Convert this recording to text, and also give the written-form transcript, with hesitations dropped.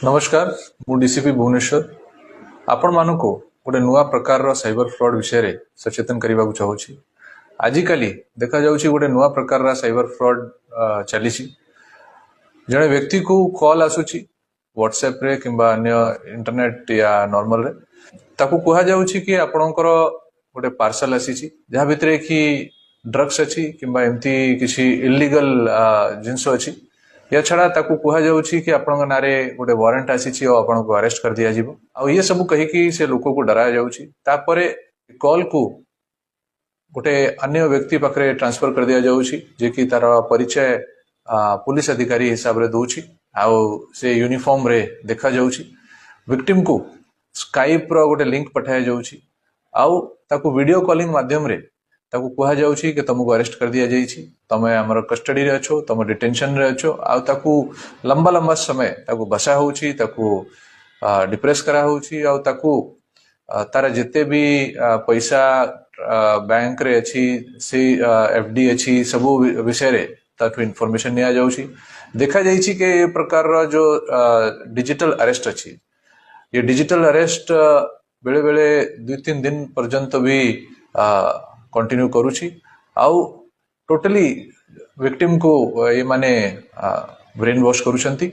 नमस्कार मु डीसीपी भुवनेश्वर आपण मानक गोटे नुआ प्रकार साइबर फ्रॉड विषय रे सचेतन करने को चाहूँगी। आजिकाली देखा जाउछि गोटे नुआ प्रकार साइबर फ्रॉड चली जड़े व्यक्ति को कॉल आसुची व्हाट्सएप रे किंबा अन्य इंटरनेट या नॉर्मल रे ताकू कहा जाउछि कि आपणकर गोटे पार्सल आसी जहाँ भितर कि ड्रग्स अच्छी किंबा एमती किसी इलीगल जिनस अच्छी या छड़ा ताकू कहा जाउछि कि आपन नारे गोटे वारंट आसी और आपन को अरेस्ट कर दिया जिवो आ ये सब कहि कि से लोक को डराया जाउछि तापरे कॉल को गोटे अन्य व्यक्ति पाखरे ट्रांसफर कर दिया जाउछि जे कि तार परिचय पुलिस अधिकारी हिसाब रे दोछि आ से यूनिफॉर्म रे देखा जाउछि विक्टिम को स्काइप रो गोटे लिंक पठाया जाउछि आउ ताकू वीडियो कॉलिंग माध्यम रे ताकू कहा जाउछि कि तुमको अरेस्ट कर दिया जाइछि तमे हमर कस्टडी रे अछो तुम डिटेंशन रे अछो आ ताकू लंबा लंबा समय ताकू बसा होउछि ताकू डिप्रेस करा होउछि आ ताकू तार जिते भी पैसा बैंक रे अछि से एफडी अछि सब विषय रे ताकू इन्फॉर्मेशन निया जाउछि देखा जाइछि कि ये प्रकार रो जो डिजिटल अरेस्ट अछि ये डिजिटल अरेस्ट बेले बेले 2-3 दिन पर्यंत भी कंटिन्यू करूछि आउ टोटली विक्टिम को ये माने ब्रेन वॉश करूछंती।